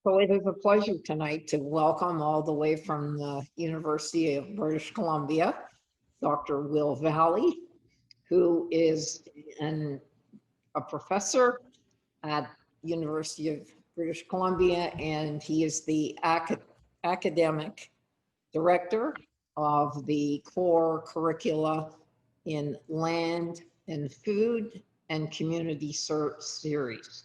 So it is a pleasure tonight to welcome all the way from the University of British Columbia, Dr. Will Valley, who is a professor at University of British Columbia, and he is the academic director of the core curricula in land and food and community series.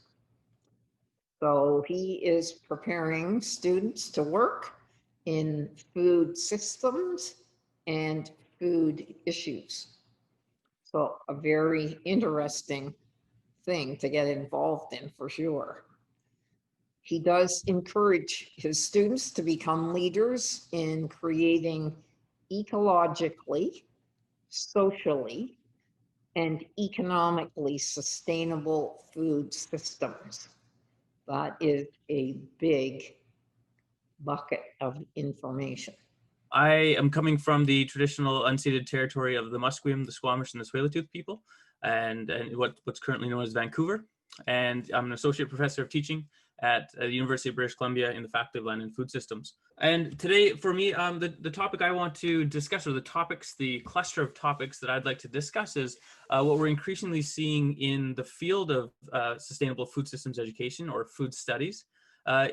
So he is preparing students to work in food systems and food issues. So a very interesting thing to get involved in for sure. He does encourage his students to become leaders in creating ecologically, socially, and economically sustainable food systems. That is a big bucket of information. I am coming from the traditional unceded territory of the Musqueam, the Squamish, and the Tsleil-Waututh people, and what's currently known as Vancouver. And I'm an associate professor of teaching at the University of British Columbia in the Faculty of Land and Food Systems. And today, for me, the topic I want to discuss, or the cluster of topics that I'd like to discuss, is what we're increasingly seeing in the field of sustainable food systems education, or food studies,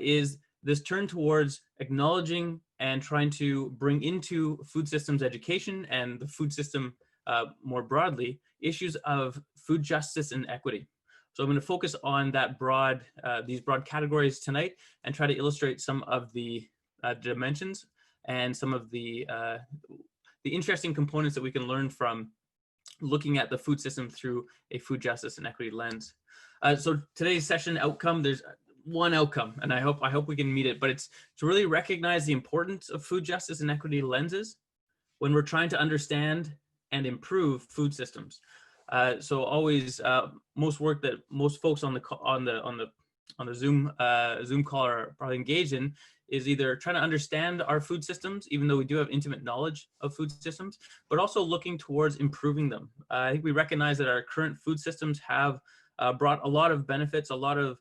is this turn towards acknowledging and trying to bring into food systems education and the food system more broadly, issues of food justice and equity. So I'm going to focus on that these broad categories tonight and try to illustrate some of the dimensions and some of the interesting components that we can learn from looking at the food system through a food justice and equity lens. So today's session outcome, there's one outcome, and I hope we can meet it, but it's to really recognize the importance of food justice and equity lenses when we're trying to understand and improve food systems. So always, most work that most folks on the Zoom call are probably engaged in is either trying to understand our food systems, even though we do have intimate knowledge of food systems, but also looking towards improving them. I think we recognize that our current food systems have brought a lot of benefits, a lot of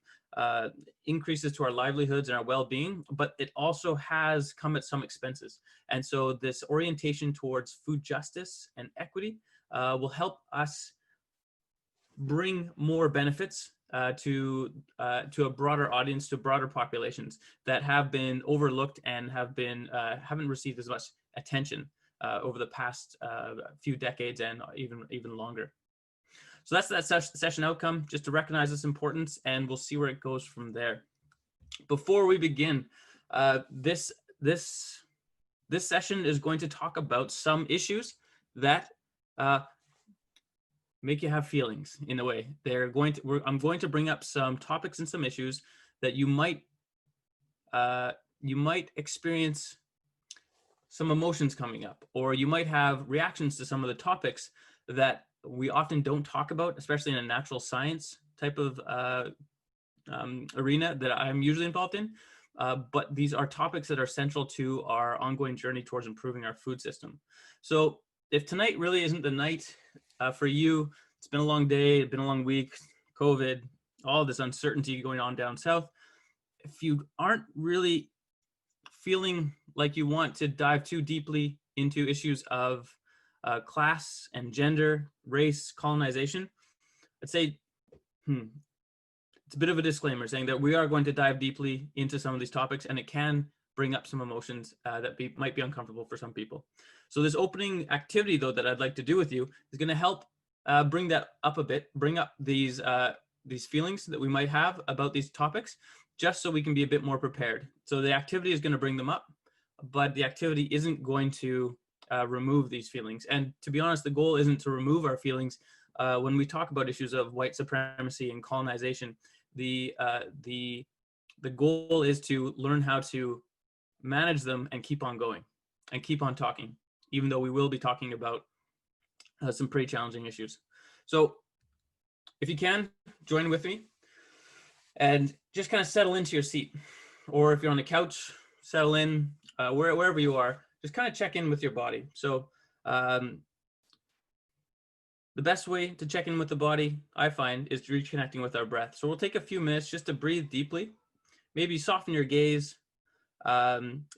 increases to our livelihoods and our well-being, but it also has come at some expenses. And so this orientation towards food justice and equity will help us bring more benefits to a broader audience, to broader populations that have been overlooked and haven't received as much attention over the past few decades and even longer. So that's that session outcome, just to recognize its importance, and we'll see where it goes from there. Before we begin, this session is going to talk about some issues that make you have feelings in a way. I'm going to bring up some topics and some issues that you might experience some emotions coming up, or you might have reactions to some of the topics that we often don't talk about, especially in a natural science type of arena that I'm usually involved in. But these are topics that are central to our ongoing journey towards improving our food system. So if tonight really isn't the night for you, it's been a long day, it's been a long week, COVID, all this uncertainty going on down south. If you aren't really feeling like you want to dive too deeply into issues of class and gender, race, colonization, I'd say it's a bit of a disclaimer saying that we are going to dive deeply into some of these topics, and it can bring up some emotions that might be uncomfortable for some people. So this opening activity, though, that I'd like to do with you is going to help bring that up a bit, bring up these feelings that we might have about these topics, just so we can be a bit more prepared. So the activity is going to bring them up, but the activity isn't going to remove these feelings. And to be honest, the goal isn't to remove our feelings. When we talk about issues of white supremacy and colonization, the goal is to learn how to manage them and keep on going and keep on talking, even though we will be talking about some pretty challenging issues. So if you can, join with me and just kind of settle into your seat, or if you're on the couch, settle in wherever you are. Just kind of check in with your body. So the best way to check in with the body, I find, is reconnecting with our breath. So we'll take a few minutes just to breathe deeply maybe soften your gaze,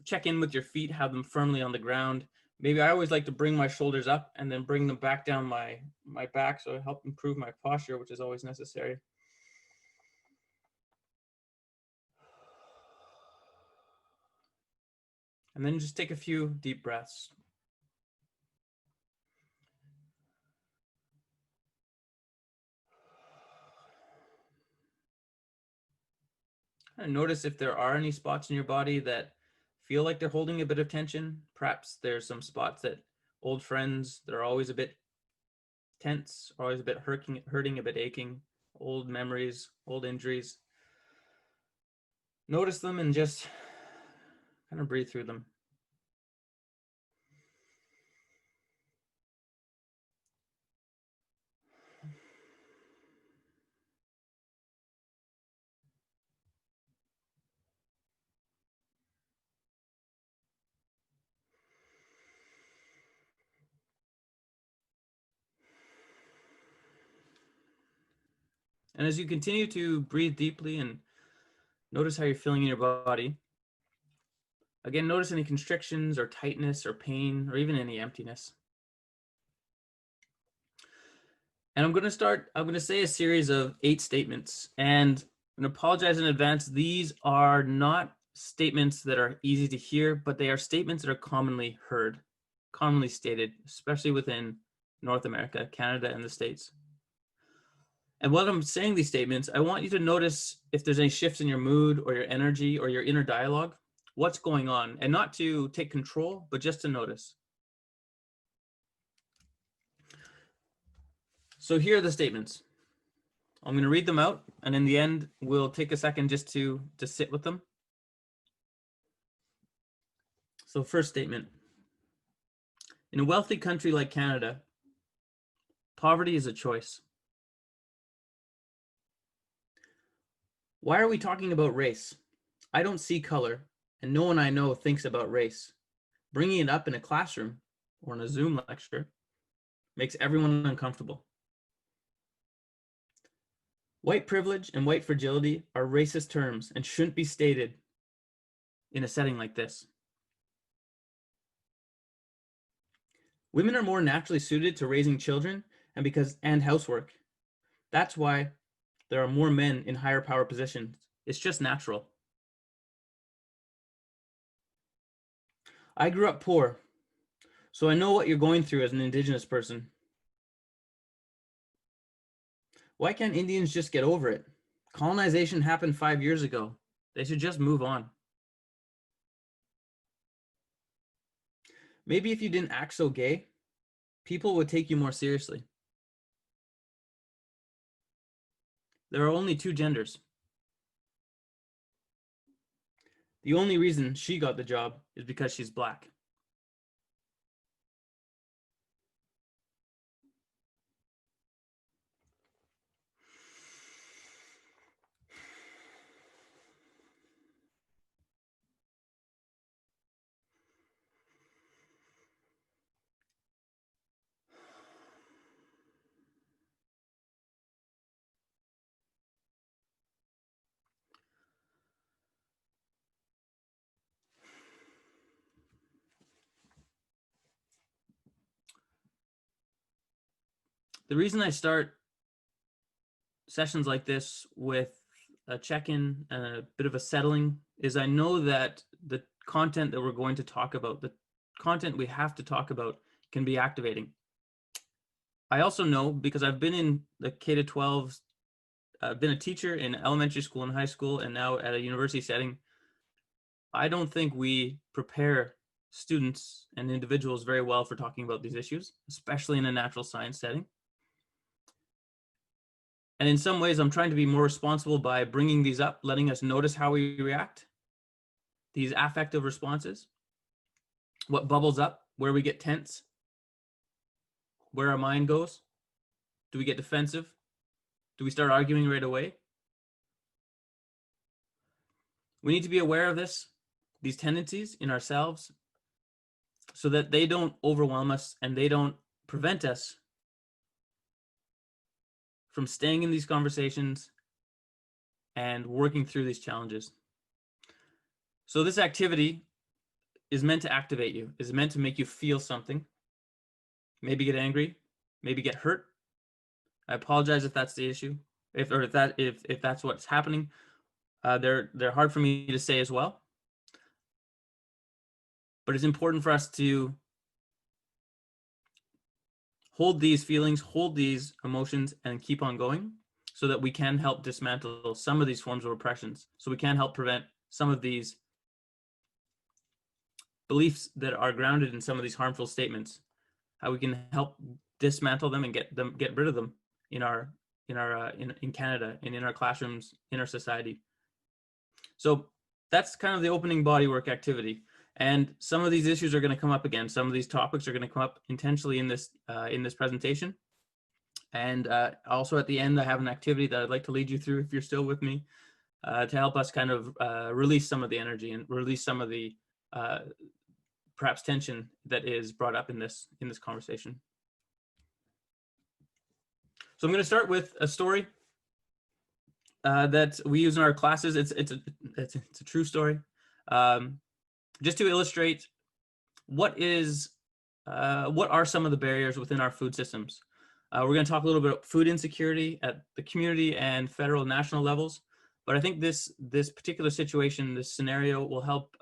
check in with your feet, have them firmly on the ground. Maybe I always like to bring my shoulders up and then bring them back down my back, so it helps improve my posture, which is always necessary. And then just take a few deep breaths. And notice if there are any spots in your body that feel like they're holding a bit of tension. Perhaps there's some spots that old friends that are always a bit tense, always a bit hurting, a bit aching, old memories, old injuries. Notice them and just kind of breathe through them. And as you continue to breathe deeply and notice how you're feeling in your body, again, notice any constrictions or tightness or pain or even any emptiness. And I'm going to say a series of 8 statements. And I'm going to apologize in advance. These are not statements that are easy to hear, but they are statements that are commonly heard, commonly stated, especially within North America, Canada, and the States. And while I'm saying these statements, I want you to notice if there's any shifts in your mood or your energy or your inner dialogue, what's going on, and not to take control, but just to notice. So here are the statements. I'm going to read them out, and in the end, we'll take a second just to sit with them. So first statement. In a wealthy country like Canada, poverty is a choice. Why are we talking about race? I don't see color, and no one I know thinks about race. Bringing it up in a classroom or in a Zoom lecture makes everyone uncomfortable. White privilege and white fragility are racist terms and shouldn't be stated in a setting like this. Women are more naturally suited to raising children and housework. That's why there are more men in higher power positions. It's just natural. I grew up poor, so I know what you're going through as an Indigenous person. Why can't Indians just get over it? Colonization happened 5 years ago. They should just move on. Maybe if you didn't act so gay, people would take you more seriously. There are only 2 genders. The only reason she got the job is because she's Black. The reason I start sessions like this with a check-in and a bit of a settling is I know that the content that we're going to talk about, the content we have to talk about, can be activating. I also know, because I've been in the K-12, I've been a teacher in elementary school and high school, and now at a university setting, I don't think we prepare students and individuals very well for talking about these issues, especially in a natural science setting. And in some ways, I'm trying to be more responsible by bringing these up, letting us notice how we react, these affective responses, what bubbles up, where we get tense, where our mind goes. Do we get defensive? Do we start arguing right away? We need to be aware of this, these tendencies in ourselves, so that they don't overwhelm us and they don't prevent us from staying in these conversations and working through these challenges. So this activity is meant to activate you, is meant to make you feel something, maybe get angry, maybe get hurt. I apologize if that's the issue, if that's what's happening. They're hard for me to say as well. But it's important for us to hold these feelings, hold these emotions, and keep on going so that we can help dismantle some of these forms of oppressions. So we can help prevent some of these beliefs that are grounded in some of these harmful statements. How we can help dismantle them and get rid of them in Canada and in our classrooms, in our society. So that's kind of the opening bodywork activity. And some of these issues are going to come up again. Some of these topics are going to come up intentionally in this presentation. And also at the end, I have an activity that I'd like to lead you through if you're still with me, to help us kind of release some of the energy and release some of the perhaps tension that is brought up in this conversation. So I'm going to start with a story that we use in our classes. It's a true story, just to illustrate what are some of the barriers within our food systems. We're going to talk a little bit about food insecurity at the community and federal and national levels, but I think this particular situation, this scenario, will help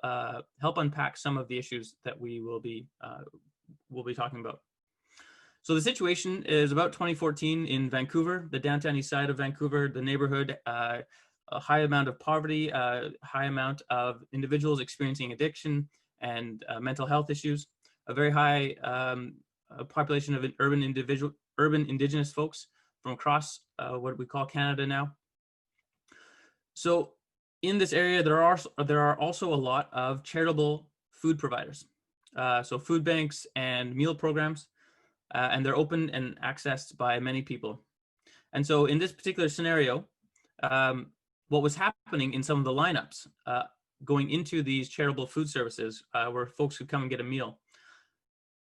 unpack some of the issues that we'll be talking about. So the situation is about 2014 in Vancouver, the downtown east side of Vancouver, the neighborhood, a high amount of poverty, a high amount of individuals experiencing addiction and mental health issues, a very high population of urban indigenous folks from across what we call Canada now. So in this area, there are also a lot of charitable food providers. So food banks and meal programs, and they're open and accessed by many people. And so in this particular scenario, what was happening in some of the lineups going into these charitable food services where folks could come and get a meal,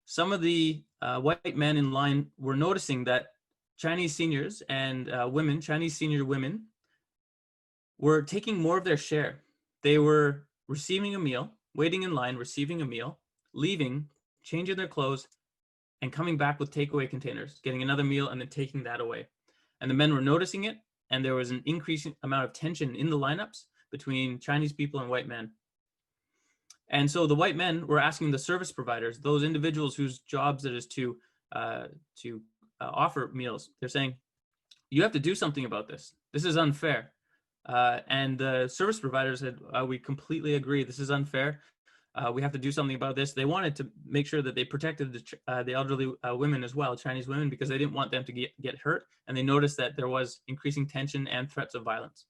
some of the white men in line were noticing that Chinese seniors and Chinese senior women were taking more of their share. They were receiving a meal, waiting in line, receiving a meal, leaving, changing their clothes, and coming back with takeaway containers, getting another meal and then taking that away. And the men were noticing it, and there was an increasing amount of tension in the lineups between Chinese people and white men. And so the white men were asking the service providers, those individuals whose jobs it is to offer meals, they're saying, you have to do something about this. This is unfair. And the service providers said, we completely agree. This is unfair. We have to do something about this. They wanted to make sure that they protected the elderly women as well, Chinese women, because they didn't want them to get hurt. And they noticed that there was increasing tension and threats of violence.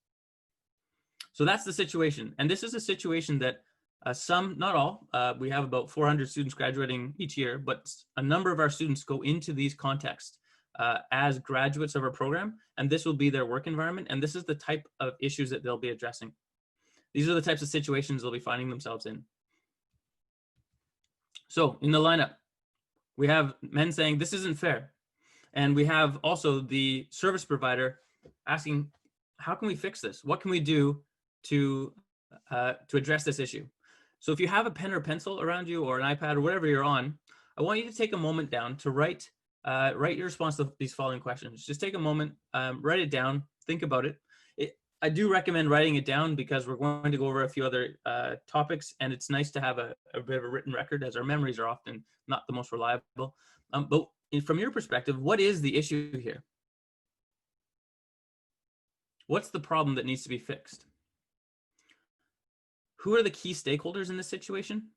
So that's the situation. And this is a situation that some, not all, we have about 400 students graduating each year, but a number of our students go into these contexts as graduates of our program, and this will be their work environment. And this is the type of issues that they'll be addressing. These are the types of situations they'll be finding themselves in. So in the lineup, we have men saying this isn't fair. And we have also the service provider asking, how can we fix this? What can we do to address this issue? So if you have a pen or pencil around you or an iPad or whatever you're on, I want you to take a moment down to write your response to these following questions. Just take a moment, write it down, think about it. I do recommend writing it down because we're going to go over a few other topics, and it's nice to have a bit of a written record, as our memories are often not the most reliable. But from your perspective, what is the issue here? What's the problem that needs to be fixed? Who are the key stakeholders in this situation?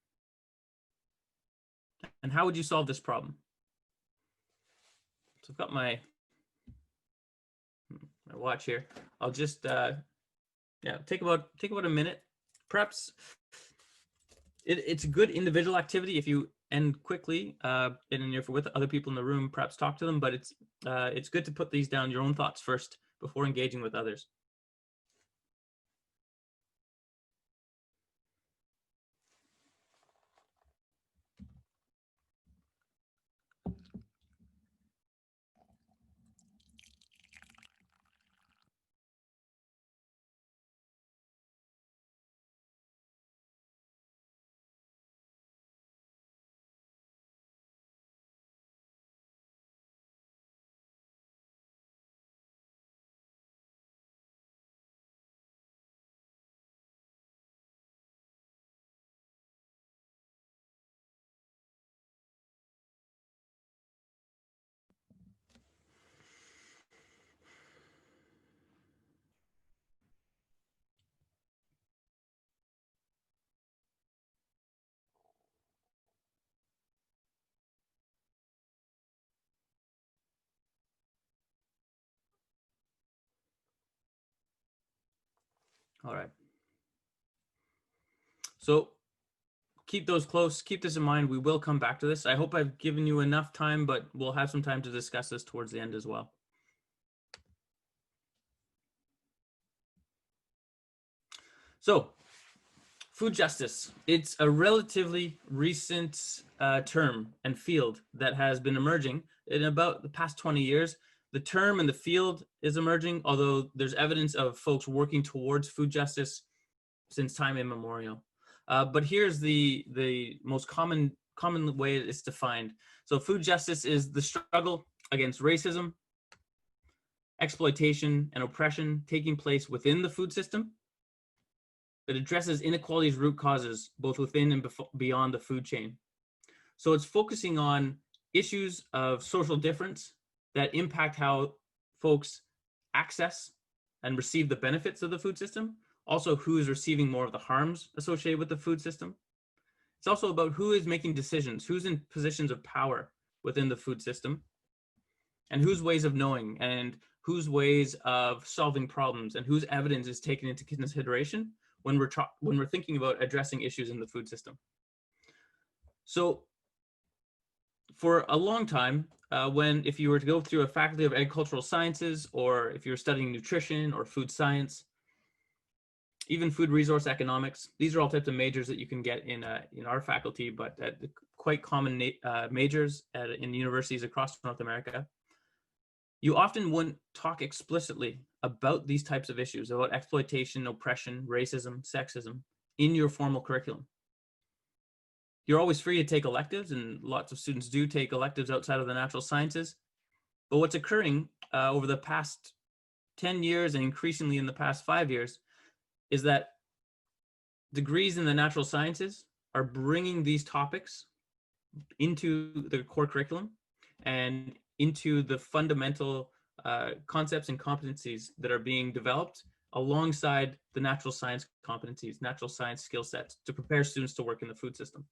And how would you solve this problem? So I've got my watch here. I'll just take about a minute. Perhaps it's a good individual activity if you end quickly and if you're with other people in the room, perhaps talk to them, but it's good to put these down, your own thoughts first before engaging with others. All right. So keep those close, keep this in mind. We will come back to this. I hope I've given you enough time, but we'll have some time to discuss this towards the end as well. So food justice, it's a relatively recent term and field that has been emerging in about the past 20 years. The term and the field is emerging, although there's evidence of folks working towards food justice since time immemorial. But here's the most common way it's defined. So food justice is the struggle against racism, exploitation, and oppression taking place within the food system that addresses inequality's root causes, both within and beyond the food chain. So it's focusing on issues of social difference that impact how folks access and receive the benefits of the food system, also who is receiving more of the harms associated with the food system. It's also about who is making decisions, who's in positions of power within the food system, and whose ways of knowing and whose ways of solving problems and whose evidence is taken into consideration when we're thinking about addressing issues in the food system. So for a long time, if you were to go through a faculty of agricultural sciences, or if you were studying nutrition or food science, even food resource economics, these are all types of majors that you can get in our faculty, but quite common majors in universities across North America. You often wouldn't talk explicitly about these types of issues, about exploitation, oppression, racism, sexism in your formal curriculum. You're always free to take electives, and lots of students do take electives outside of the natural sciences. But what's occurring over the past 10 years and increasingly in the past 5 years is that degrees in the natural sciences are bringing these topics into the core curriculum and into the fundamental concepts and competencies that are being developed alongside the natural science competencies, natural science skill sets to prepare students to work in the food system.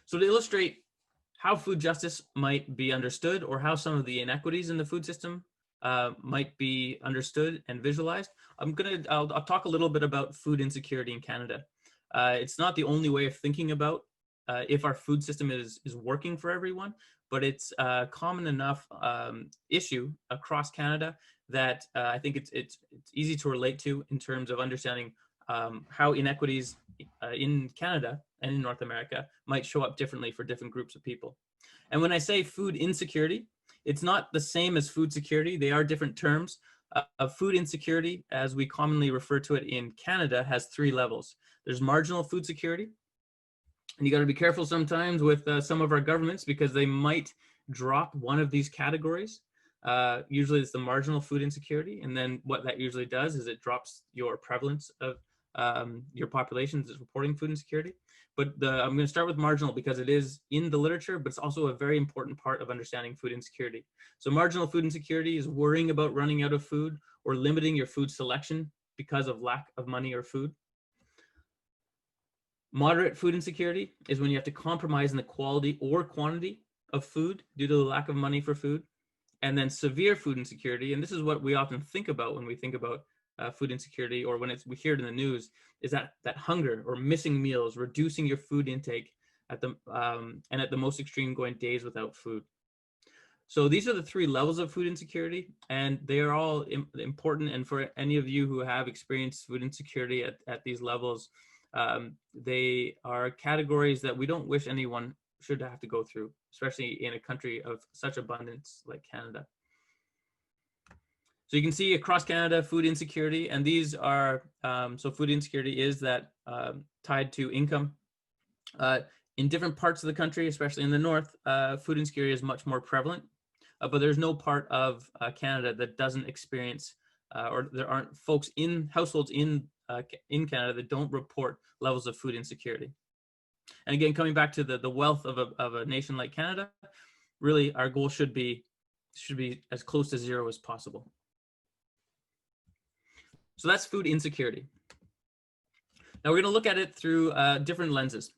So to illustrate how food justice might be understood, or how some of the inequities in the food system might be understood and visualized, I'll talk a little bit about food insecurity in Canada. It's not the only way of thinking about if our food system is working for everyone, but it's a common enough issue across Canada that I think it's easy to relate to in terms of understanding how inequities in Canada and in North America might show up differently for different groups of people. And when I say food insecurity, it's not the same as food security. They are different terms. Food insecurity, as we commonly refer to it in Canada, has 3 levels. There's marginal food security. And you got to be careful sometimes with some of our governments, because they might drop one of these categories. Usually it's the marginal food insecurity. And then what that usually does is it drops your prevalence of your population that's reporting food insecurity. But I'm going to start with marginal because it is in the literature, but it's also a very important part of understanding food insecurity. So marginal food insecurity is worrying about running out of food or limiting your food selection because of lack of money or food. Moderate food insecurity is when you have to compromise in the quality or quantity of food due to the lack of money for food. And then severe food insecurity, and this is what we often think about when we think about food insecurity, or when we hear it in the news, is that hunger or missing meals, reducing your food intake at the most extreme, going days without food. So these are the 3 levels of food insecurity, and they are all important. And for any of you who have experienced food insecurity at these levels, they are categories that we don't wish anyone should have to go through, especially in a country of such abundance like Canada. So you can see across Canada, food insecurity, and these are, so food insecurity is that tied to income. In different parts of the country, especially in the north, food insecurity is much more prevalent, but there's no part of Canada that doesn't experience, or there aren't folks in households in Canada that don't report levels of food insecurity. And again, coming back to the wealth of a nation like Canada, really our goal should be as close to 0 as possible. So that's food insecurity. Now we're going to look at it through different lenses.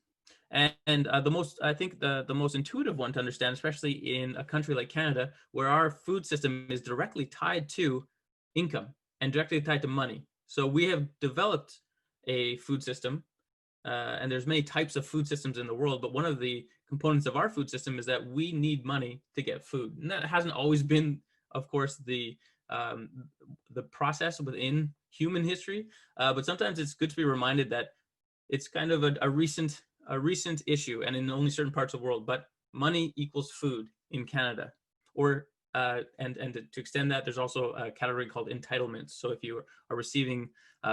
And the most intuitive one to understand, especially in a country like Canada, where our food system is directly tied to income and directly tied to money. So we have developed a food system, and there's many types of food systems in the world, but one of the components of our food system is that we need money to get food. And that hasn't always been, of course, the process within human history, but sometimes it's good to be reminded that it's kind of a recent issue, and in only certain parts of the world. But money equals food in Canada, or and to extend that, there's also a category called entitlements. So if you are receiving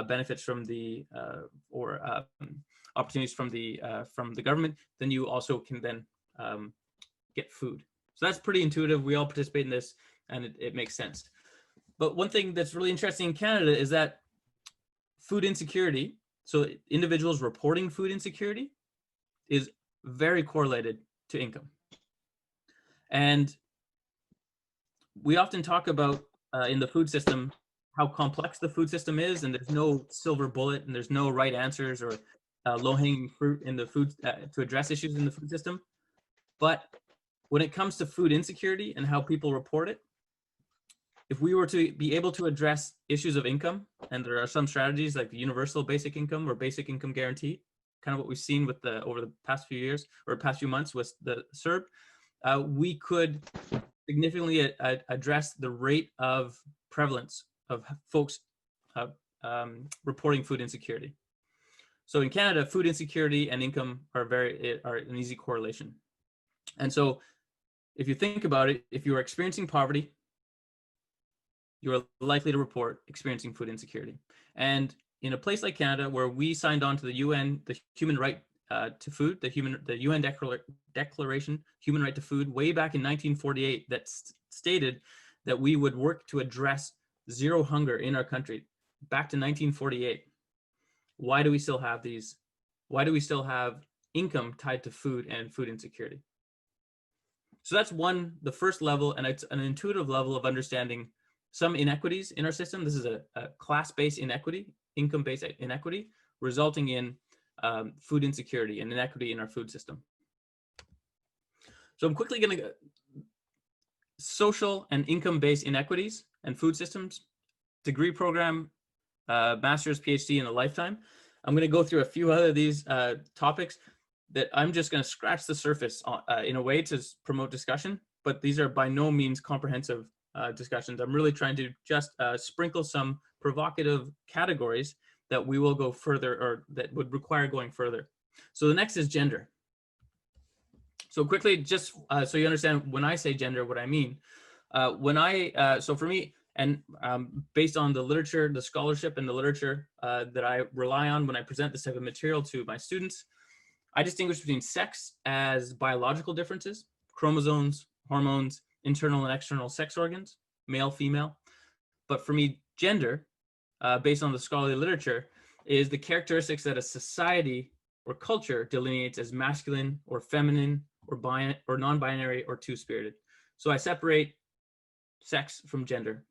benefits from the opportunities from the government, then you also can then get food. So that's pretty intuitive. We all participate in this, and it makes sense. But one thing that's really interesting in Canada is that food insecurity, so individuals reporting food insecurity, is very correlated to income. And we often talk about in the food system how complex the food system is, and there's no silver bullet, and there's no right answers or low-hanging fruit in the food to address issues in the food system. But when it comes to food insecurity and how people report it, if we were to be able to address issues of income, and there are some strategies like the universal basic income or basic income guarantee, kind of what we've seen with over the past few years or past few months with the CERB, we could significantly address the rate of prevalence of folks reporting food insecurity. So in Canada, food insecurity and income are an easy correlation. And so if you think about it, if you are experiencing poverty, you are likely to report experiencing food insecurity. And in a place like Canada, where we signed on to the UN, the human right to food, the UN Declaration, Human Right to Food, way back in 1948, that stated that we would work to address zero hunger in our country, back to 1948. Why do we still have these? Why do we still have income tied to food and food insecurity? So that's the first level, and it's an intuitive level of understanding some inequities in our system. This is a class-based inequity, income-based inequity, resulting in food insecurity and inequity in our food system. So I'm quickly going to social and income-based inequities and food systems, degree program, master's, PhD in a lifetime. I'm going to go through a few other of these topics that I'm just going to scratch the surface in a way to promote discussion, but these are by no means comprehensive discussions. I'm really trying to just sprinkle some provocative categories that we will go further, or that would require going further. So the next is gender. So quickly, just so you understand, when I say gender, what I mean, so for me, and based on the literature, the scholarship and the literature that I rely on when I present this type of material to my students, I distinguish between sex as biological differences, chromosomes, hormones, internal and external sex organs, male, female. But for me, gender, based on the scholarly literature, is the characteristics that a society or culture delineates as masculine or feminine or non-binary or two-spirited. So I separate sex from gender.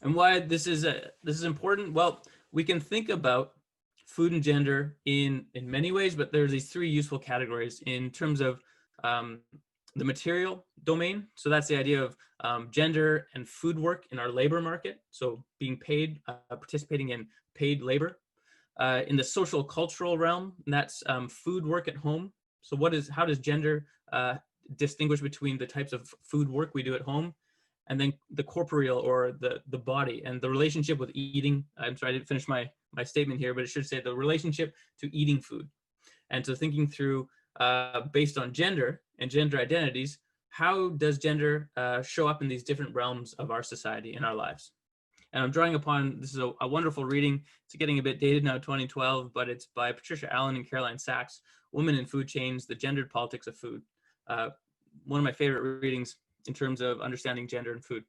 And why this is important? Well, we can think about food and gender in many ways, but there's these three useful categories in terms of the material domain. So that's the idea of gender and food work in our labor market. So being paid, participating in paid labor. In the social cultural realm, and that's food work at home. So how does gender distinguish between the types of food work we do at home, and then the corporeal, or the body, and the relationship with eating. I'm sorry, I didn't finish my statement here, but it should say the relationship to eating food. And so thinking through, based on gender and gender identities, how does gender show up in these different realms of our society and our lives? And I'm drawing upon, this is a wonderful reading. It's getting a bit dated now, 2012, but it's by Patricia Allen and Caroline Sachs, Women in Food Chains, The Gendered Politics of Food. One of my favorite readings in terms of understanding gender and food.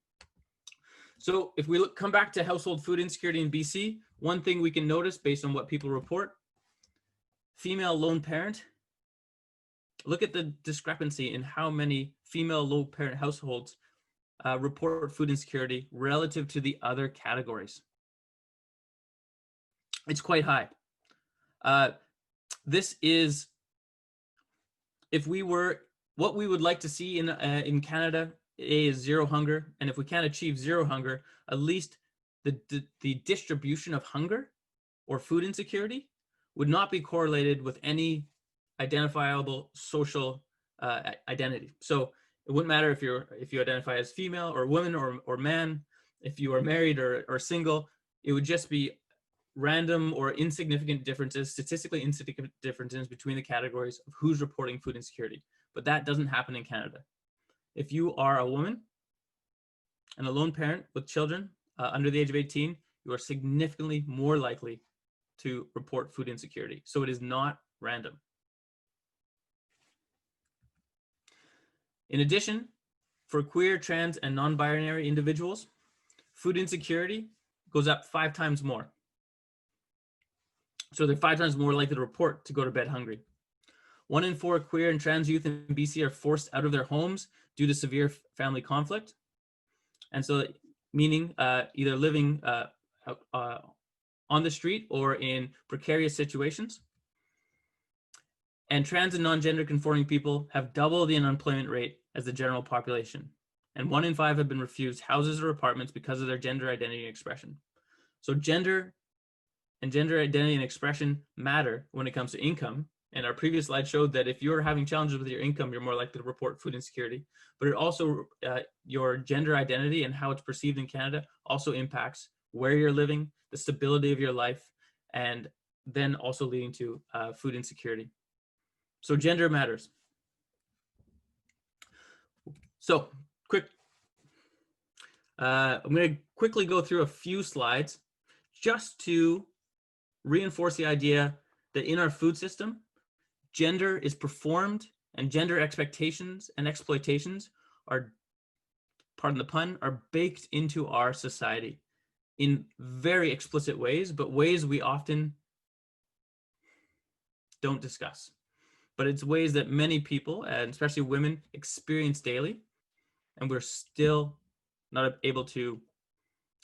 So if we come back to household food insecurity in BC, one thing we can notice based on what people report: female lone parent. Look at the discrepancy in how many female lone parent households report food insecurity relative to the other categories. It's quite high. This is, what we would like to see in Canada A is zero hunger, and if we can't achieve zero hunger, at least the distribution of hunger or food insecurity would not be correlated with any identifiable social identity. So it wouldn't matter if you identify as female or woman or man, if you are married or single. It would just be random or insignificant differences, statistically insignificant differences between the categories of who's reporting food insecurity. But that doesn't happen in Canada. If you are a woman and a lone parent with children under the age of 18, you are significantly more likely to report food insecurity. So it is not random. In addition, for queer, trans, and non-binary individuals, food insecurity goes up 5 times more. So they're 5 times more likely to report to go to bed hungry. 1 in 4 queer and trans youth in BC are forced out of their homes due to severe family conflict. And so meaning either living on the street or in precarious situations. And trans and non-gender conforming people have double the unemployment rate as the general population. And 1 in 5 have been refused houses or apartments because of their gender identity and expression. So gender and gender identity and expression matter when it comes to income. And our previous slide showed that if you're having challenges with your income, you're more likely to report food insecurity. But it also, your gender identity and how it's perceived in Canada also impacts where you're living, the stability of your life, and then also leading to food insecurity. So gender matters. So I'm going to quickly go through a few slides just to reinforce the idea that in our food system, gender is performed and gender expectations and exploitations are, pardon the pun, are baked into our society in very explicit ways, but ways we often don't discuss. But it's ways that many people, and especially women, experience daily, and we're still not able to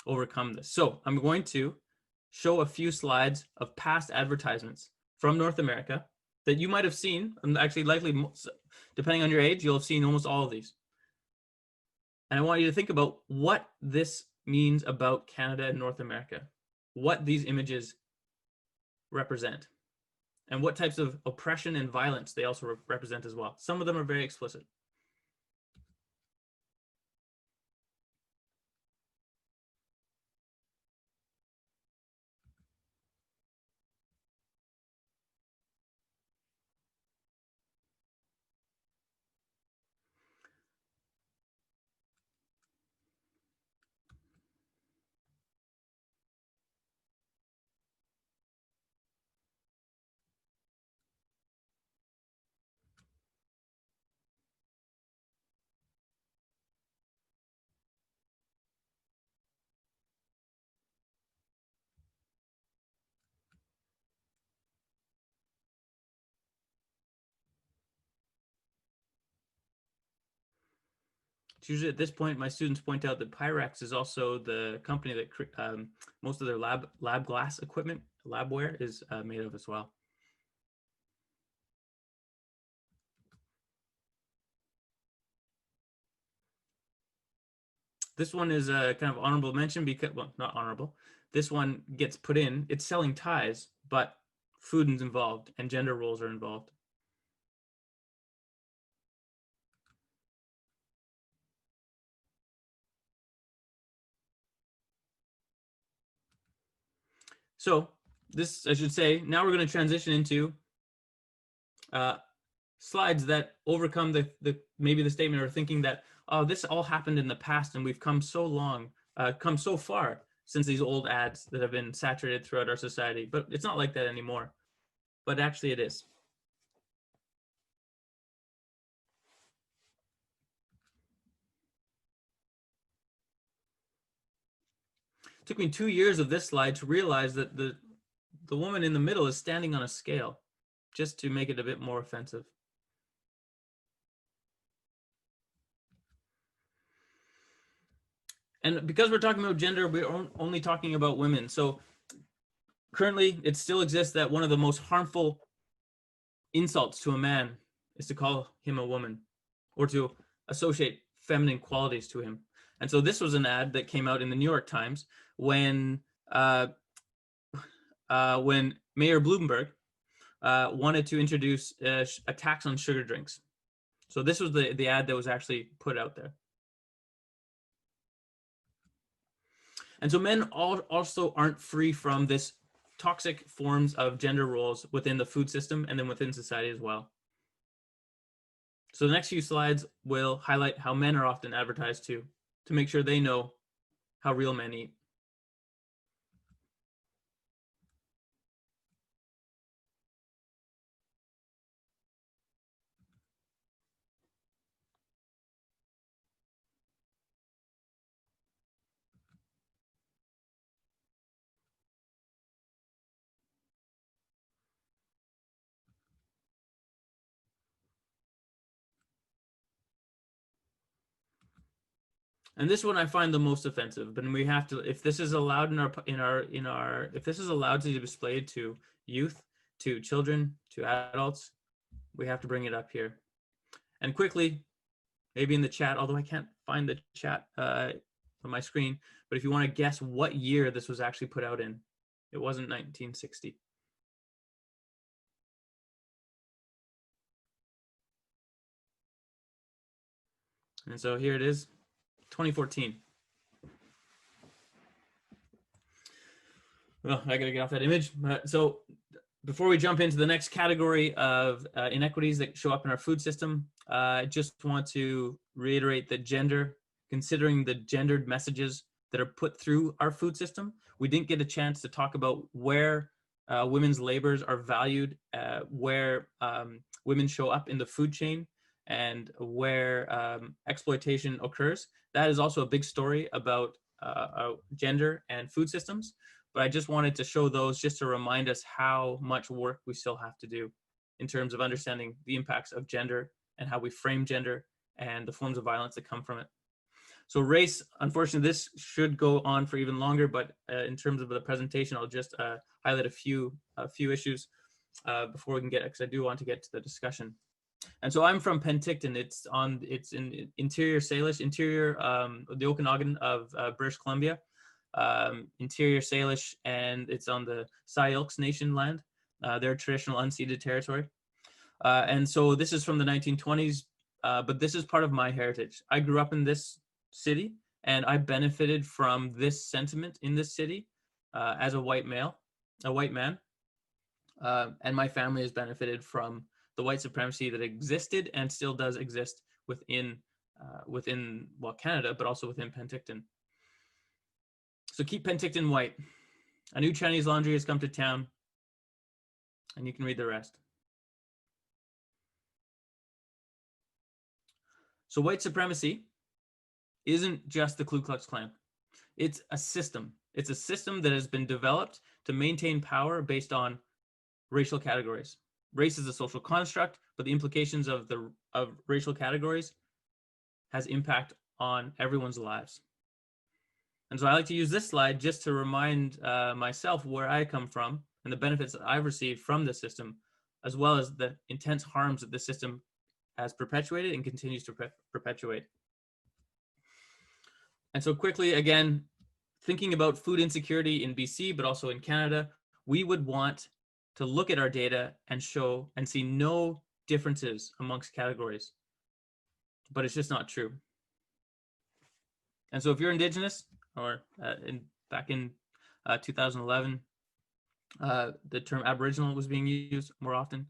overcome this. So I'm going to show a few slides of past advertisements from North America that you might have seen, and actually likely, depending on your age, you'll have seen almost all of these. And I want you to think about what this means about Canada and North America, what these images represent, and what types of oppression and violence they also represent as well. Some of them are very explicit. It's usually at this point, my students point out that Pyrex is also the company that most of their lab glass equipment, labware, is made of as well. This one is a kind of honorable mention because, well, not honorable. This one gets put in. It's selling ties, but food is involved and gender roles are involved. So this, I should say, now we're going to transition into slides that overcome maybe the statement or thinking that, oh, this all happened in the past and we've come so far since these old ads that have been saturated throughout our society. But it's not like that anymore. But actually it is. It took me 2 years of this slide to realize that the woman in the middle is standing on a scale, just to make it a bit more offensive. And because we're talking about gender, we're only talking about women. So currently, it still exists that one of the most harmful insults to a man is to call him a woman, or to associate feminine qualities to him. And so this was an ad that came out in the New York Times when Mayor Bloomberg wanted to introduce a tax on sugar drinks. So this was the ad that was actually put out there. And so men also aren't free from this toxic forms of gender roles within the food system and then within society as well. So the next few slides will highlight how men are often advertised to make sure they know how real men eat. And this one I find the most offensive, but we have to, if this is allowed if this is allowed to be displayed to youth, to children, to adults, we have to bring it up here. And quickly, maybe in the chat, although I can't find the chat on my screen, but if you want to guess what year this was actually put out in, it wasn't 1960. And so here it is, 2014. Well, I gotta get off that image. So before we jump into the next category of inequities that show up in our food system, I just want to reiterate that gender, considering the gendered messages that are put through our food system, we didn't get a chance to talk about where women's labors are valued, where women show up in the food chain, and where exploitation occurs. That is also a big story about gender and food systems. But I just wanted to show those just to remind us how much work we still have to do in terms of understanding the impacts of gender and how we frame gender and the forms of violence that come from it. So race, unfortunately, this should go on for even longer, but in terms of the presentation, I'll just highlight a few issues before we can get it, because I do want to get to the discussion. And so I'm from Penticton. It's in interior Salish, the Okanagan of British Columbia. Interior Salish, and it's on the Syilx Nation land, their traditional unceded territory. And so this is from the 1920s, but this is part of my heritage. I grew up in this city, and I benefited from this sentiment in this city as a white man. And my family has benefited from the white supremacy that existed and still does exist within Canada, but also within Penticton. So keep Penticton white. A new Chinese laundry has come to town, and you can read the rest. So white supremacy isn't just the Ku Klux Klan. It's a system. It's a system that has been developed to maintain power based on racial categories. Race is a social construct, but the implications of racial categories has impact on everyone's lives. And so I like to use this slide just to remind myself where I come from and the benefits that I've received from this system, as well as the intense harms that this system has perpetuated and continues to perpetuate. And so quickly, again, thinking about food insecurity in BC, but also in Canada, we would want to look at our data and show and see no differences amongst categories. But it's just not true. And so if you're Indigenous, or back in 2011, the term Aboriginal was being used more often,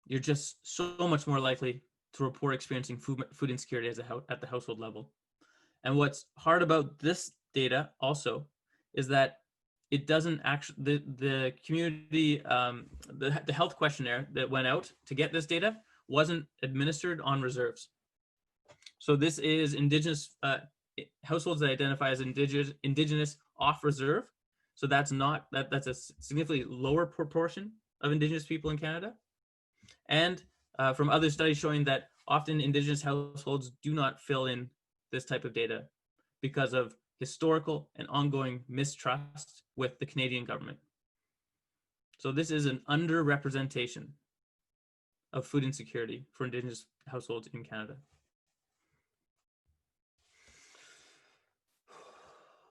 you're just so much more likely to report experiencing food insecurity at the household level. And what's hard about this data also is that it doesn't actually, the community, the health questionnaire that went out to get this data wasn't administered on reserves. So this is Indigenous households that identify as Indigenous off reserve. So that's a significantly lower proportion of Indigenous people in Canada. And from other studies showing that often Indigenous households do not fill in this type of data because of historical and ongoing mistrust with the Canadian government. So this is an underrepresentation of food insecurity for Indigenous households in Canada.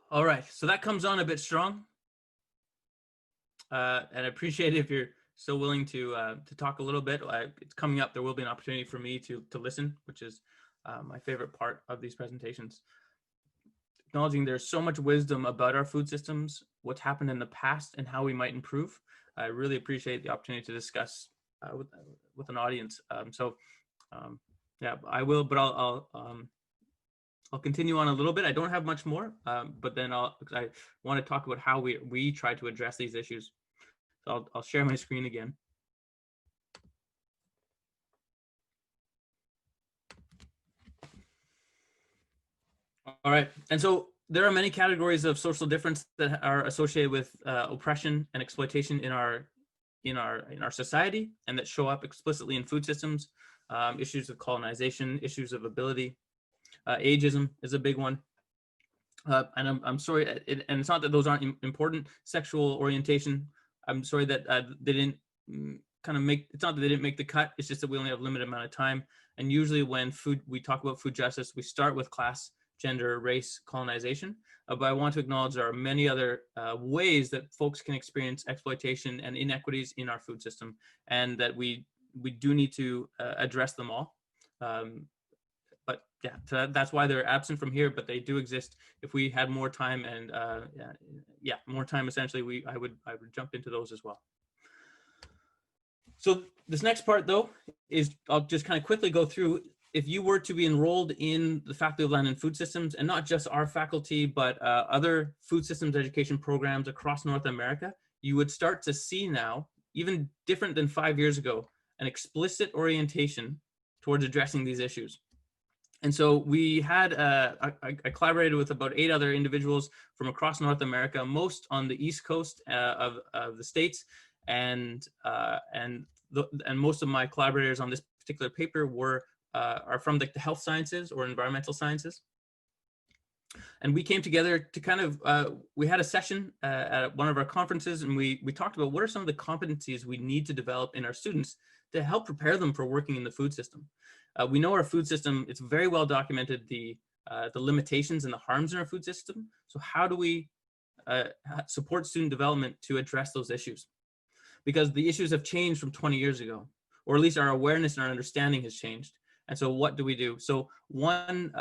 All right, so that comes on a bit strong, and I appreciate it if you're still willing to talk a little bit. It's coming up. There will be an opportunity for me to listen, which is my favorite part of these presentations. Acknowledging there's so much wisdom about our food systems, what's happened in the past, and how we might improve. I really appreciate the opportunity to discuss with an audience. Yeah, I will, but I'll continue on a little bit. I don't have much more, but then I want to talk about how we try to address these issues. So I'll share my screen again. All right, and so there are many categories of social difference that are associated with oppression and exploitation in our society, and that show up explicitly in food systems. Issues of colonization, issues of ability, ageism is a big one. And I'm sorry, and it's not that those aren't important. Sexual orientation, I'm sorry that they didn't it's not that they didn't make the cut, it's just that we only have a limited amount of time. And usually when we talk about food justice, we start with class, gender, race, colonization. But I want to acknowledge there are many other ways that folks can experience exploitation and inequities in our food system, and that we do need to address them all. But yeah, so that's why they're absent from here, but they do exist. If we had more time and more time, essentially, I would jump into those as well. So this next part, though, is I'll just kind of quickly go through. If you were to be enrolled in the Faculty of Land and Food Systems, and not just our faculty, but other food systems education programs across North America, you would start to see now, even different than 5 years ago, an explicit orientation towards addressing these issues. And so we had, I collaborated with about 8 other individuals from across North America, most on the East Coast of the States, and most of my collaborators on this particular paper are from the health sciences or environmental sciences. And we came together to kind of, we had a session at one of our conferences, and we talked about what are some of the competencies we need to develop in our students to help prepare them for working in the food system. We know our food system, it's very well documented, the limitations and the harms in our food system. So how do we support student development to address those issues? Because the issues have changed from 20 years ago, or at least our awareness and our understanding has changed. And so what do we do? So one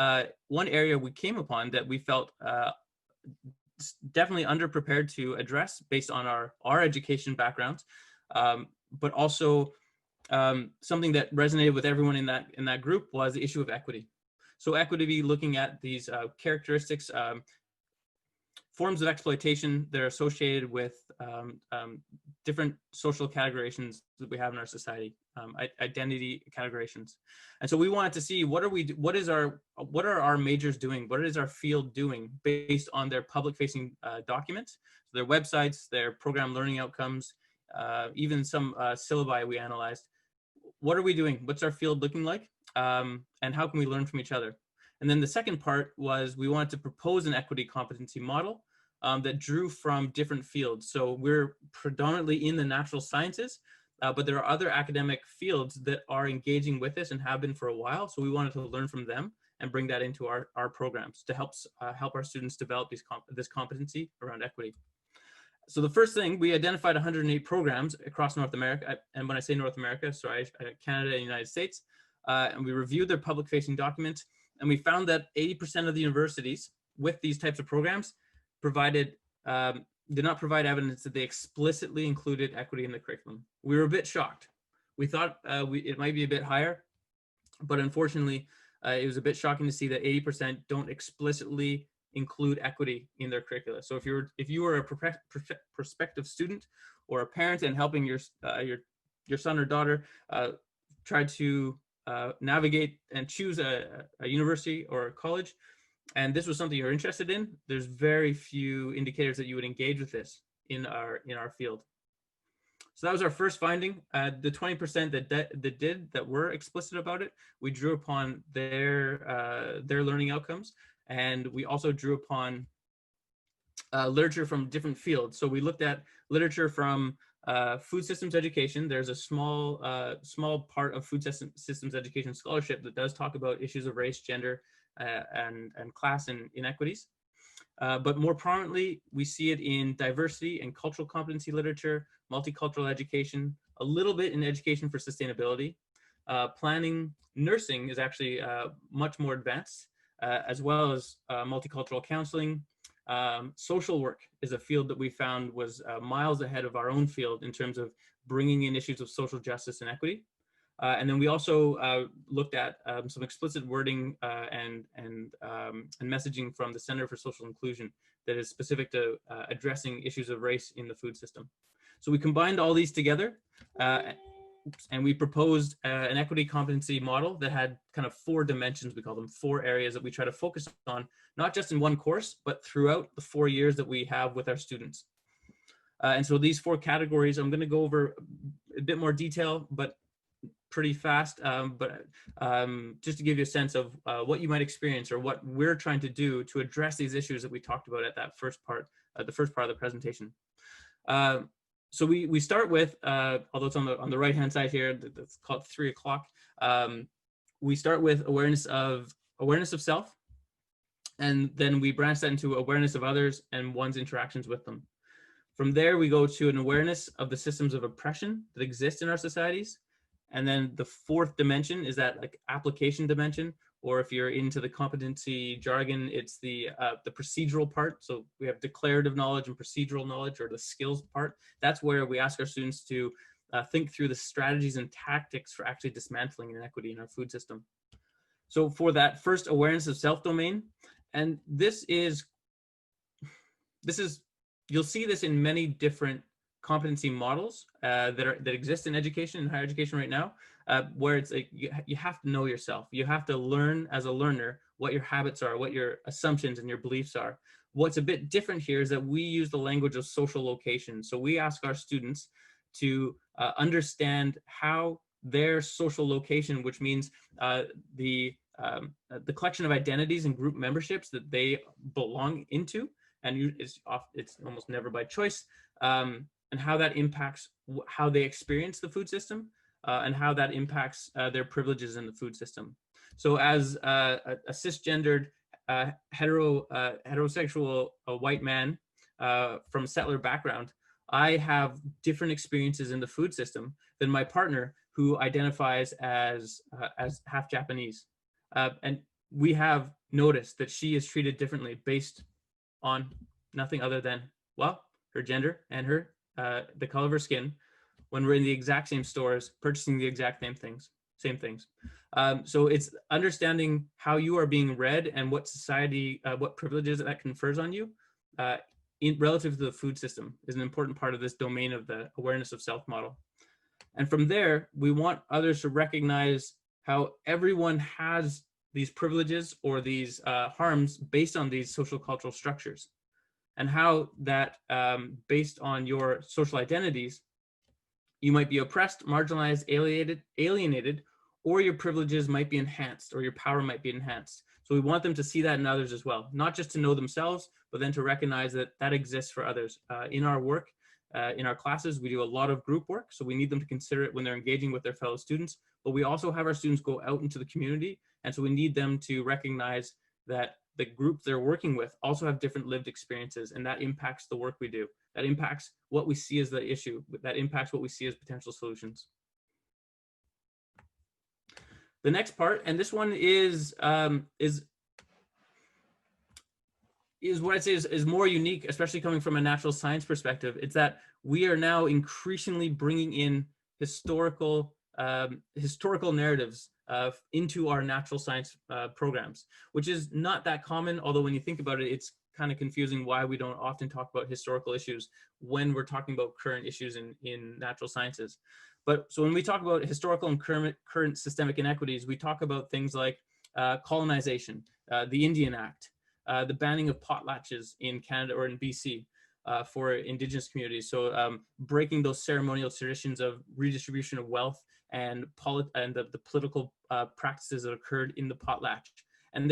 area we came upon that we felt definitely underprepared to address based on our education backgrounds, but also something that resonated with everyone in that group was the issue of equity. So equity, looking at these characteristics, forms of exploitation that are associated with different social categorizations that we have in our society, identity categorizations. And so we wanted to see what are our majors doing? What is our field doing based on their public-facing documents, so their websites, their program learning outcomes, even some syllabi we analyzed. What are we doing? What's our field looking like? And how can we learn from each other? And then the second part was we wanted to propose an equity competency model that drew from different fields. So we're predominantly in the natural sciences, but there are other academic fields that are engaging with this and have been for a while. So we wanted to learn from them and bring that into our programs to help our students develop this competency around equity. So the first thing, we identified 108 programs across North America. And when I say North America, sorry, Canada and United States. And we reviewed their public-facing documents. And we found that 80% of the universities with these types of programs did not provide evidence that they explicitly included equity in the curriculum. We were a bit shocked. We thought it might be a bit higher, but unfortunately, it was a bit shocking to see that 80% don't explicitly include equity in their curricula. So if you were a prospective student or a parent and helping your son or daughter try to navigate and choose a university or a college, and this was something you're interested in, there's very few indicators that you would engage with this in our field. So that was our first finding. The 20% that were explicit about it, we drew upon their learning outcomes, and we also drew upon literature from different fields. So we looked at literature from food systems education. There's a small part of food systems education scholarship that does talk about issues of race, gender, and class and inequities. But more prominently, we see it in diversity and cultural competency literature, multicultural education, a little bit in education for sustainability. Planning, nursing is actually much more advanced, as well as multicultural counseling. Social work is a field that we found was miles ahead of our own field in terms of bringing in issues of social justice and equity. And then we also looked at some explicit wording and messaging from the Center for Social Inclusion that is specific to addressing issues of race in the food system. So we combined all these together and we proposed an equity competency model that had kind of 4 dimensions. We call them 4 areas that we try to focus on, not just in one course, but throughout the 4 years that we have with our students. And so these 4 categories, I'm going to go over a bit more detail, but pretty fast, just to give you a sense of what you might experience or what we're trying to do to address these issues that we talked about at that first part, the first part of the presentation. So we start with, although it's on the right-hand side here, that's called 3 o'clock. We start with awareness of self, and then we branch that into awareness of others and one's interactions with them. From there, we go to an awareness of the systems of oppression that exist in our societies. And then the 4th dimension is that like application dimension, or if you're into the competency jargon, it's the procedural part. So we have declarative knowledge and procedural knowledge, or the skills part. That's where we ask our students to think through the strategies and tactics for actually dismantling inequity in our food system. So for that first awareness of self domain, and this is, you'll see this in many different competency models that exist in education and higher education right now, where it's like you have to know yourself. You have to learn as a learner what your habits are, what your assumptions and your beliefs are. What's a bit different here is that we use the language of social location. So we ask our students to understand how their social location, which means the collection of identities and group memberships that they belong into, and it's almost never by choice, and how that impacts how they experience the food system, and how that impacts their privileges in the food system. So as a cisgendered, heterosexual white man from a settler background, I have different experiences in the food system than my partner, who identifies as half Japanese. And we have noticed that she is treated differently based on nothing other than, well, her gender and the color of her skin, when we're in the exact same stores purchasing the exact same things. So it's understanding how you are being read and what society, what privileges that confers on you relative to the food system is an important part of this domain of the awareness of self model. And from there, we want others to recognize how everyone has these privileges or these harms based on these social cultural structures, and how that based on your social identities, you might be oppressed, marginalized, alienated, or your privileges might be enhanced, or your power might be enhanced. So we want them to see that in others as well, not just to know themselves, but then to recognize that that exists for others. In our work, in our classes, we do a lot of group work, so we need them to consider it when they're engaging with their fellow students, but we also have our students go out into the community, and so we need them to recognize that the group they're working with also have different lived experiences, and that impacts the work we do. That impacts what we see as the issue, that impacts what we see as potential solutions. The next part, and this one is what I'd say is more unique, especially coming from a natural science perspective. It's that we are now increasingly bringing in historical narratives into our natural science programs, which is not that common, although when you think about it, it's kind of confusing why we don't often talk about historical issues when we're talking about current issues in natural sciences. But so when we talk about historical and current systemic inequities, we talk about things like colonization, the Indian Act, the banning of potlatches in Canada or in BC for Indigenous communities. So breaking those ceremonial traditions of redistribution of wealth and the political practices that occurred in the potlatch. And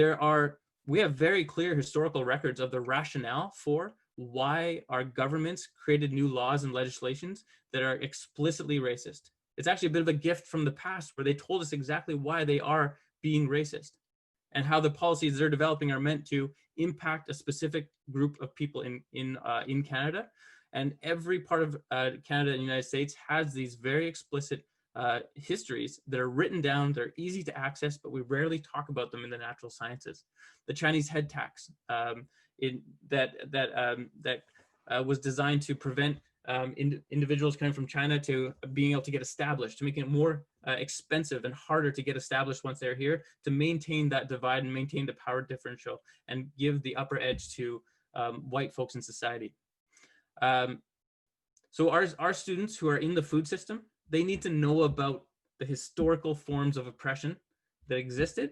we have very clear historical records of the rationale for why our governments created new laws and legislations that are explicitly racist. It's actually a bit of a gift from the past where they told us exactly why they are being racist and how the policies they're developing are meant to impact a specific group of people in Canada. And every part of Canada and the United States has these very explicit histories that are written down. They're easy to access, but we rarely talk about them in the natural sciences. The Chinese head tax that was designed to prevent individuals coming from China to being able to get established, to making it more expensive and harder to get established once they're here, to maintain that divide and maintain the power differential and give the upper edge to white folks in society. So our students who are in the food system, they need to know about the historical forms of oppression that existed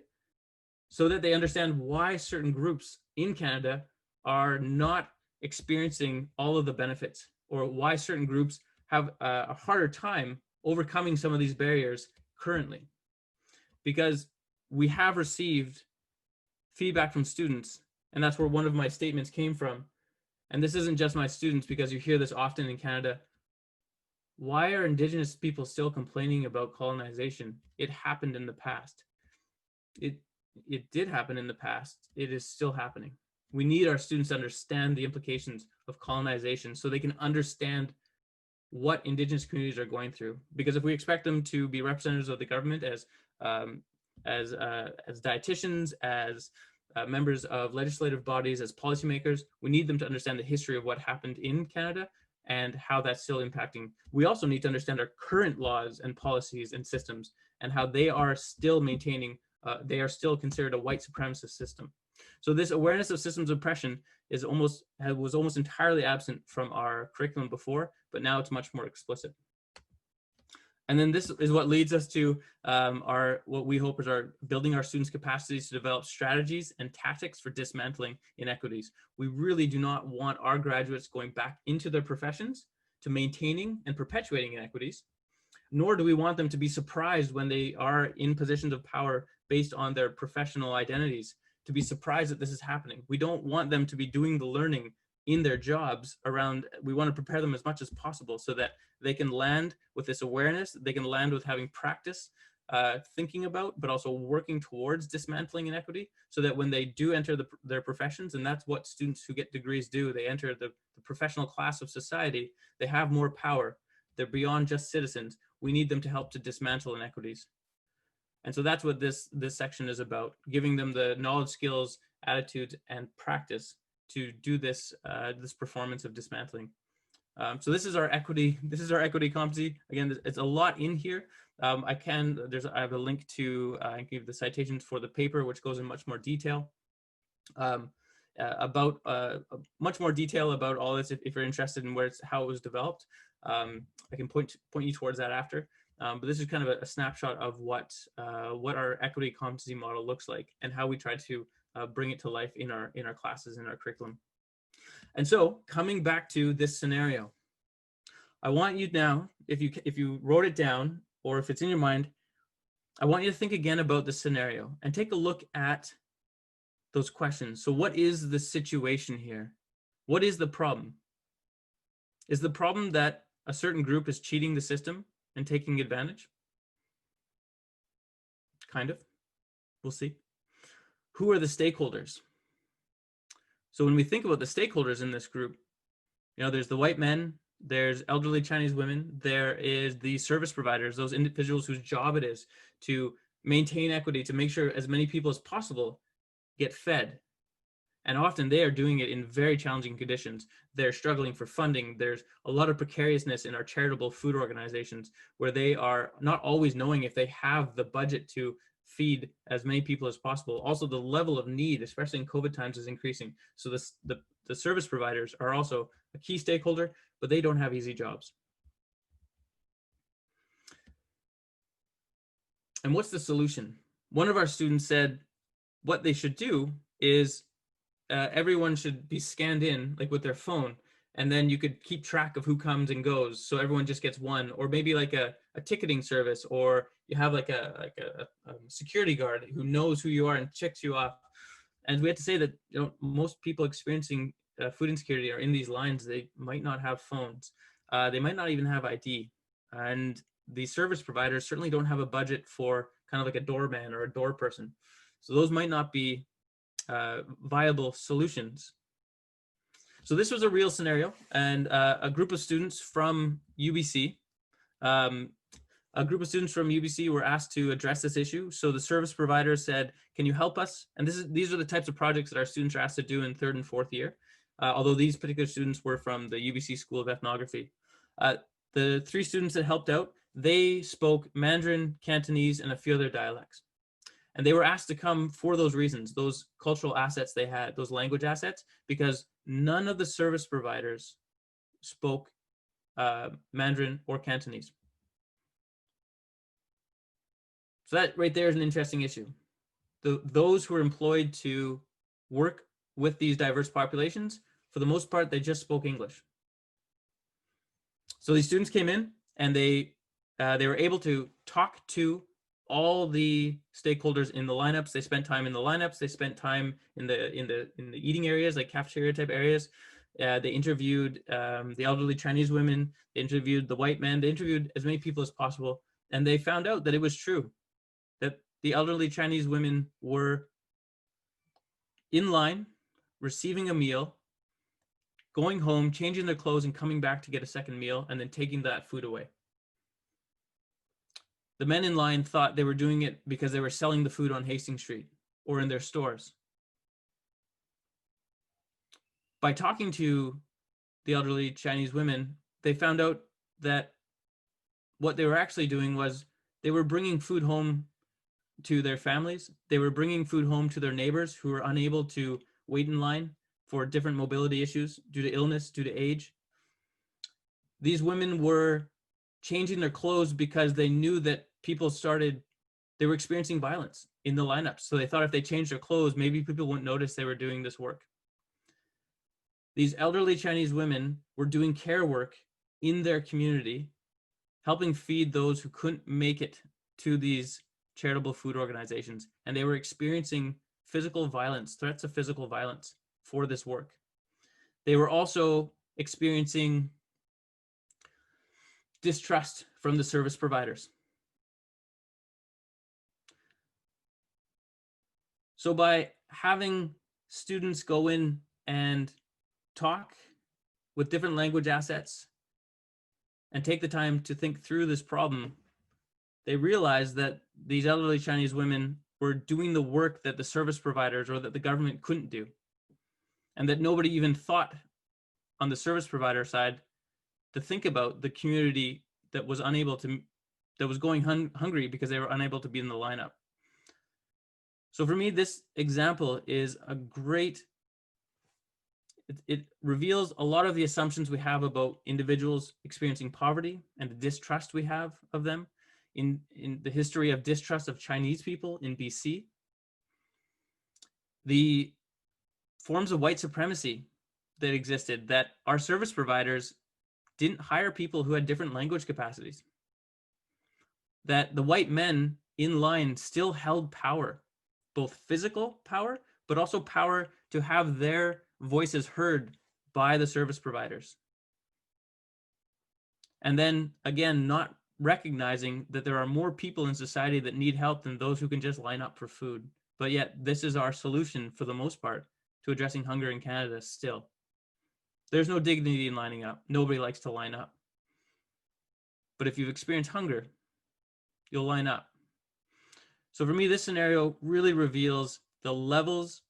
so that they understand why certain groups in Canada are not experiencing all of the benefits, or why certain groups have a harder time overcoming some of these barriers currently. Because we have received feedback from students, and that's where one of my statements came from. And this isn't just my students, because you hear this often in Canada. Why are Indigenous people still complaining about colonization? It happened in the past. It did happen in the past. It is still happening. We need our students to understand the implications of colonization so they can understand what Indigenous communities are going through. Because if we expect them to be representatives of the government as dietitians, as members of legislative bodies, as policymakers, we need them to understand the history of what happened in Canada and how that's still impacting. We also need to understand our current laws and policies and systems and how they are still maintaining, they are still considered a white supremacist system. So this awareness of systems of oppression was almost entirely absent from our curriculum before, but now it's much more explicit. And then this is what leads us to what we hope is building our students' capacities to develop strategies and tactics for dismantling inequities. We really do not want our graduates going back into their professions to maintaining and perpetuating inequities, nor do we want them to be surprised when they are in positions of power based on their professional identities, to be surprised that this is happening. We don't want them to be doing the learning in their jobs around. We want to prepare them as much as possible so that they can land with this awareness, they can land with having practice thinking about, but also working towards dismantling inequity, so that when they do enter their professions, and that's what students who get degrees do, they enter the professional class of society, they have more power, they're beyond just citizens. We need them to help to dismantle inequities. And so that's what this section is about, giving them the knowledge, skills, attitudes, and practice to do this performance of dismantling. So this is our equity competency. Again, it's a lot in here. I have a link to I can give the citations for the paper, which goes in much more detail about all this if you're interested in how it was developed. I can point you towards that after. But this is kind of a snapshot of what our equity competency model looks like and how we try to bring it to life in our classes, in our curriculum. And so coming back to this scenario, I want you now, if you wrote it down or if it's in your mind, I want you to think again about the scenario and take a look at those questions. So what is the situation here? What is the problem? Is the problem that a certain group is cheating the system and taking advantage? Kind of. We'll see. Who are the stakeholders? So when we think about the stakeholders in this group, there's the white men, there's elderly Chinese women, there is the service providers, those individuals whose job it is to maintain equity, to make sure as many people as possible get fed. And often they are doing it in very challenging conditions. They're struggling for funding. There's a lot of precariousness in our charitable food organizations where they are not always knowing if they have the budget to feed as many people as possible. Also, the level of need, especially in COVID times, is increasing. So the service providers are also a key stakeholder, but they don't have easy jobs. And what's the solution? One of our students said what they should do is everyone should be scanned in like with their phone, and then you could keep track of who comes and goes, so everyone just gets one, or maybe like a ticketing service, or you have like a security guard who knows who you are and checks you off. And we have to say that most people experiencing food insecurity are in these lines. They might not have phones, they might not even have ID, and the service providers certainly don't have a budget for kind of like a doorman or a door person, so those might not be viable solutions. So this was a real scenario, and a group of students from UBC were asked to address this issue. So the service provider said, can you help us? And these are the types of projects that our students are asked to do in 3rd and 4th year, although these particular students were from the UBC School of Ethnography. The 3 students that helped out, they spoke Mandarin, Cantonese, and a few other dialects. And they were asked to come for those reasons, those cultural assets they had, those language assets, because none of the service providers spoke Mandarin or Cantonese. So that right there is an interesting issue. Those who are employed to work with these diverse populations, for the most part, they just spoke English. So these students came in and they were able to talk to all the stakeholders in the lineups. They spent time in the lineups. They spent time in the eating areas, like cafeteria type areas. They interviewed the elderly Chinese women. They interviewed the white men. They interviewed as many people as possible. And they found out that it was true, that the elderly Chinese women were in line, receiving a meal, going home, changing their clothes, and coming back to get a second meal, and then taking that food away. The men in line thought they were doing it because they were selling the food on Hastings Street or in their stores. By talking to the elderly Chinese women, they found out that what they were actually doing was they were bringing food home to their families. They were bringing food home to their neighbors who were unable to wait in line for different mobility issues due to illness, due to age. These women were changing their clothes because they knew that they were experiencing violence in the lineups. So they thought if they changed their clothes, maybe people wouldn't notice they were doing this work. These elderly Chinese women were doing care work in their community, helping feed those who couldn't make it to these charitable food organizations. And they were experiencing physical violence, threats of physical violence for this work. They were also experiencing distrust from the service providers. So by having students go in and talk with different language assets and take the time to think through this problem, they realized that these elderly Chinese women were doing the work that the service providers or that the government couldn't do, and that nobody even thought on the service provider side to think about the community that was going hungry because they were unable to be in the lineup. So for me, this example is a great, it reveals a lot of the assumptions we have about individuals experiencing poverty and the distrust we have of them in the history of distrust of Chinese people in BC. The forms of white supremacy that existed, that our service providers didn't hire people who had different language capacities. That the white men in line still held power, both physical power, but also power to have their voices heard by the service providers. And then again, not recognizing that there are more people in society that need help than those who can just line up for food. But yet this is our solution for the most part to addressing hunger in Canada still. There's no dignity in lining up. Nobody likes to line up. But if you've experienced hunger, you'll line up. So for me, this scenario really reveals the levels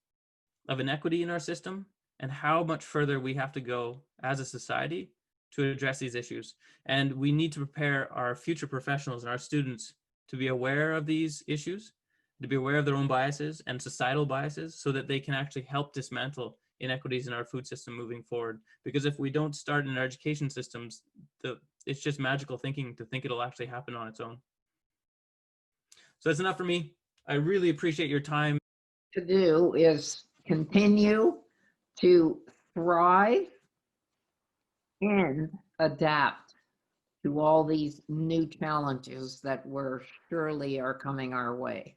of inequity in our system and how much further we have to go as a society to address these issues. And we need to prepare our future professionals and our students to be aware of these issues, to be aware of their own biases and societal biases so that they can actually help dismantle inequities in our food system moving forward. Because if we don't start in our education systems, it's just magical thinking to think it'll actually happen on its own. So that's enough for me. I really appreciate your time. To do is continue to thrive and adapt to all these new challenges that surely are coming our way.